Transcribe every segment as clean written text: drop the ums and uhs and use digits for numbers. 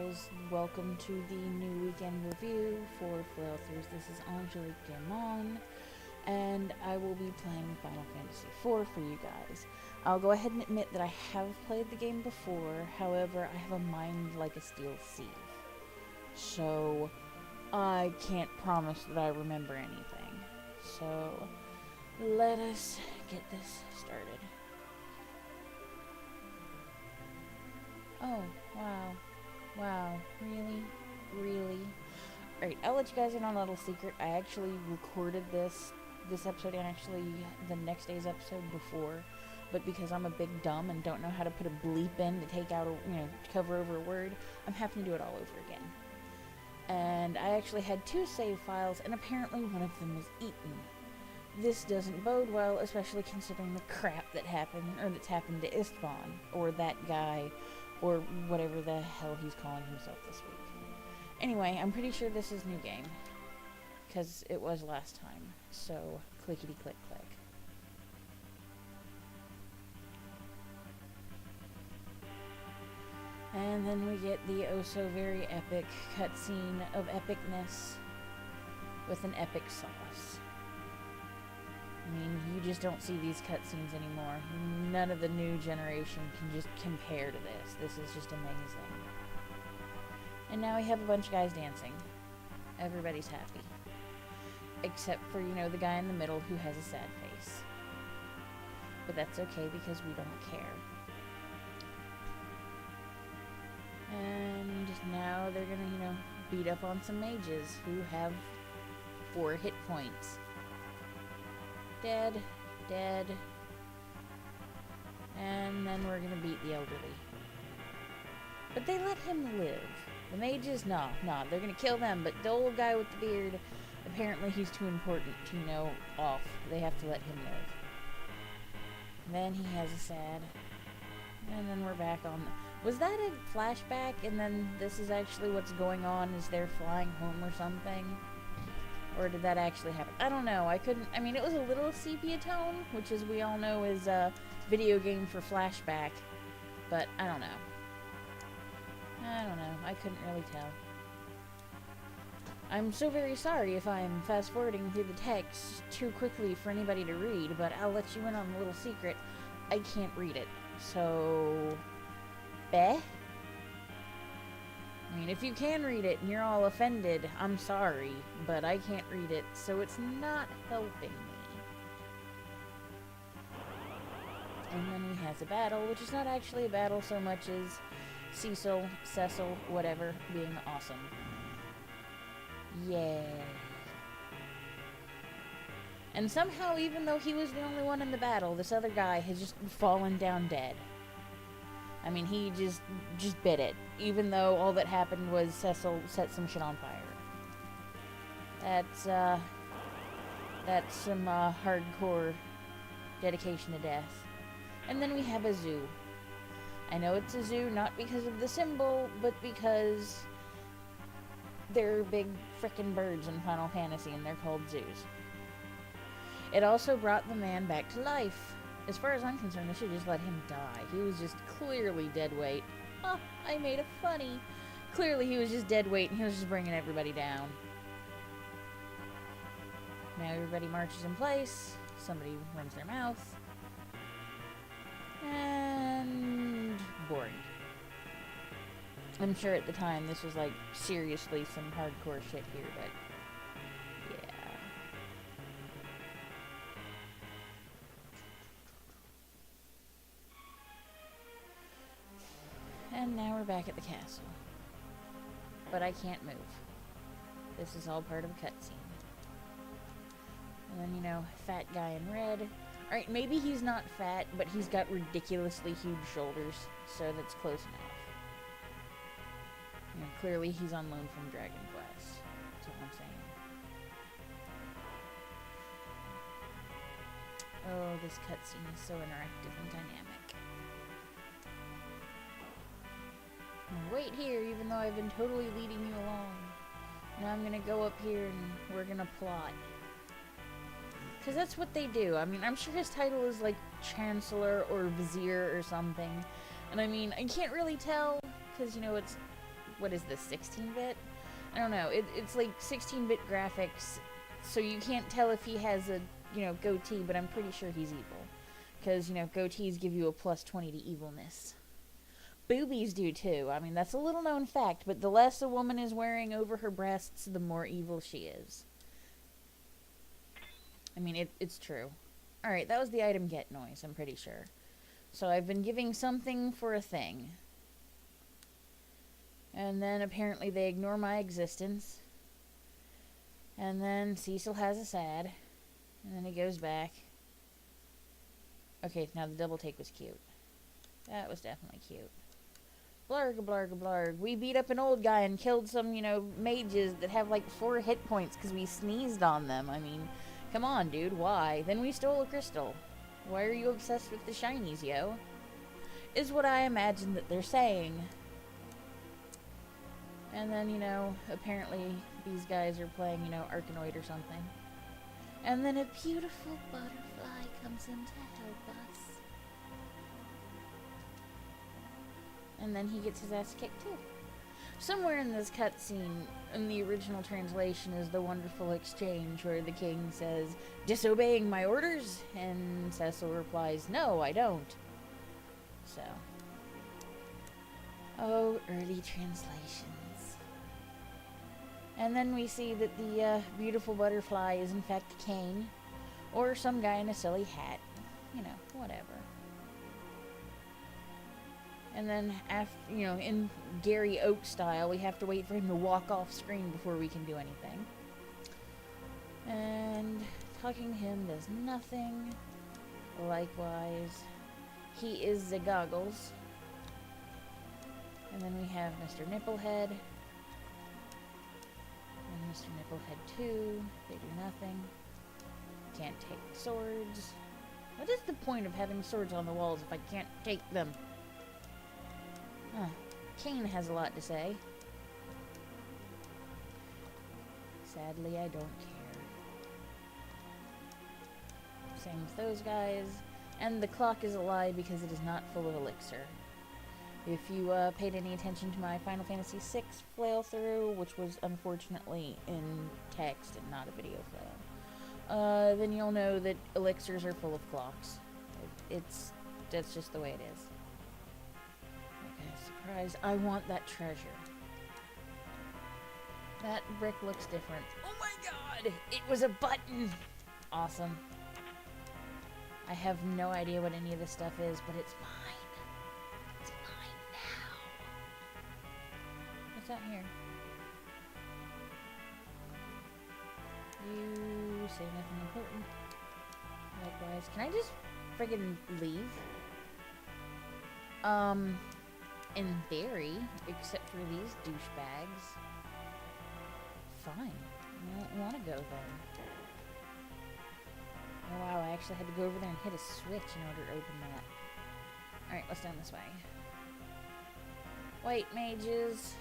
guys, welcome to the new weekend review for Flailthroughs. This is AngeliqueDaemon, and I will be playing Final Fantasy IV for you guys. I'll go ahead and admit that I have played the game before, however, I have a mind like a steel sieve. So, I can't promise that I remember anything. So, let us get this started. Oh, wow. Wow, really? Really? Alright, I'll let you guys in on a little secret. I actually recorded this episode and actually the next day's episode before, but because I'm a big dumb and don't know how to put a bleep in to take out a, to cover over a word, I'm having to do it all over again. And I actually had 2 save files, and apparently one of them was eaten. This doesn't bode well, especially considering the crap that happened, or that's happened to Istvan, or that guy, or whatever the hell he's calling himself this week. Anyway, I'm pretty sure this is new game, because it was last time, so clickety click click. And then we get the oh so very epic cutscene of epicness with an epic sauce. I mean, you just don't see these cutscenes anymore. None of the new generation can just compare to this. This is just amazing. And now we have a bunch of guys dancing. Everybody's happy. Except for, the guy in the middle who has a sad face. But that's okay because we don't care. And now they're gonna, beat up on some mages who have 4 hit points. Dead, dead, and then we're gonna beat the elderly. But they let him live. The mages, nah, they're gonna kill them, but the old guy with the beard, apparently he's too important to, off. They have to let him live. Then he has a sad, and then we're back on. Was that a flashback, and then this is actually what's going on, is they're flying home or something? Or did that actually happen? I don't know. It was a little sepia tone, which as we all know is a video game for flashback. But I don't know. I couldn't really tell. I'm so very sorry if I'm fast forwarding through the text too quickly for anybody to read, but I'll let you in on a little secret. I can't read it. So, Beh? If you can read it and you're all offended, I'm sorry, but I can't read it, so it's not helping me. And then he has a battle, which is not actually a battle so much as Cecil, whatever, being awesome. Yay. And somehow, even though he was the only one in the battle, this other guy has just fallen down dead. He just bit it, even though all that happened was Cecil set some shit on fire. That's some hardcore dedication to death. And then we have a zoo. I know it's a zoo not because of the symbol, but because they're big frickin' birds in Final Fantasy and they're called zoos. It also brought the man back to life. As far as I'm concerned, they should just let him die. He was just clearly dead weight. Oh, I made a funny. Clearly he was just dead weight and he was just bringing everybody down. Now everybody marches in place. Somebody runs their mouth. And boring. I'm sure at the time this was seriously some hardcore shit here, but yeah. And now we're back at the castle. But I can't move. This is all part of a cutscene. And then, fat guy in red. Alright, maybe he's not fat, but he's got ridiculously huge shoulders, so that's close enough. Clearly he's on loan from Dragon Quest. That's what I'm saying. Oh, this cutscene is so interactive and dynamic. Wait here, even though I've been totally leading you along. Now I'm gonna go up here and we're gonna plot. Because that's what they do. I'm sure his title is Chancellor or Vizier or something. And I can't really tell, because, it's what is this, 16-bit? I don't know. It's like 16-bit graphics, so you can't tell if he has a, you know, goatee, but I'm pretty sure he's evil. Because, you know, goatees give you a plus 20 to evilness. Boobies do too. I mean, that's a little known fact, but the less a woman is wearing over her breasts, the more evil she is. I mean, it's true. Alright, that was the item get noise, I'm pretty sure. So I've been giving something for a thing. And then apparently they ignore my existence. And then Cecil has a sad. And then he goes back. Okay, now the double take was cute. That was definitely cute. Blarg, blarg, blarg. We beat up an old guy and killed some, you know, mages that have like 4 hit points because we sneezed on them. I mean, come on, dude, why? Then we stole a crystal. Why are you obsessed with the shinies, yo? Is what I imagine that they're saying. And then, you know, apparently these guys are playing, you know, Arkanoid or something. And then a beautiful butterfly comes in to help us. And then he gets his ass kicked too. Somewhere in this cutscene, in the original translation, is the wonderful exchange where the king says, "Disobeying my orders?" And Cecil replies, "No, I don't." So. Oh, early translations. And then we see that the beautiful butterfly is in fact Cain, or some guy in a silly hat. You know, whatever. And then, after, you know, in Gary Oak style, we have to wait for him to walk off screen before we can do anything. And talking to him does nothing. Likewise, he is the goggles. And then we have Mr. Nipplehead. And Mr. Nipplehead 2. They do nothing. Can't take swords. What is the point of having swords on the walls if I can't take them? Huh. Cain has a lot to say. Sadly, I don't care. Same with those guys. And the clock is a lie because it is not full of elixir. If you paid any attention to my Final Fantasy VI flail-through, which was unfortunately in text and not a video flail, then you'll know that elixirs are full of clocks. That's just the way it is. Okay, surprise. I want that treasure. That brick looks different. Oh my god! It was a button! Awesome. I have no idea what any of this stuff is, but it's mine. It's mine now. What's that here? You say nothing important. Likewise. Can I just friggin' leave? In theory, except for these douchebags. Fine. I don't want to go there. Oh wow, I actually had to go over there and hit a switch in order to open that. Alright, let's down this way. White mages.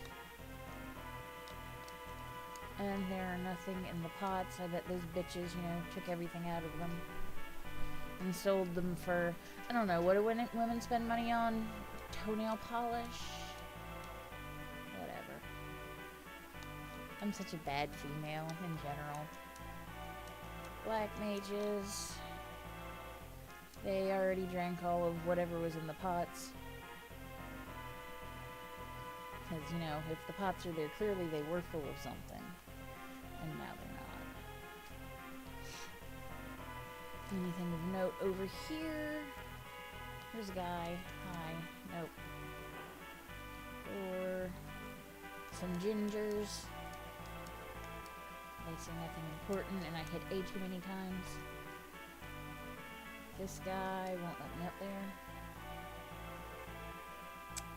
And there are nothing in the pots. I bet those bitches, you know, took everything out of them. And sold them for, I don't know, what do women spend money on? Toenail polish? Whatever. I'm such a bad female in general. Black mages. They already drank all of whatever was in the pots. Because, you know, if the pots are there, clearly they were full of something. And now they're not. Anything of note over here? There's a guy. Hi. Nope. Or some gingers. They say nothing important, and I hit A too many times. This guy won't let me up there.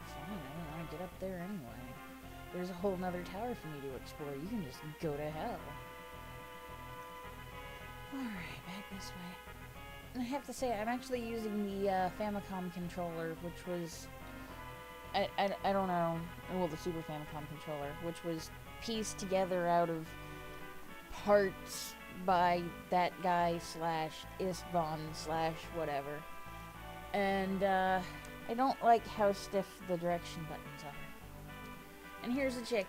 Fine, I don't want to get up there anyway. There's a whole nother tower for me to explore. You can just go to hell. Alright, back this way. I have to say, I'm actually using the Famicom controller, which was... I don't know. Well, the Super Famicom controller, which was pieced together out of parts by that guy / Istvan / whatever. And I don't like how stiff the direction buttons are. And here's a chick.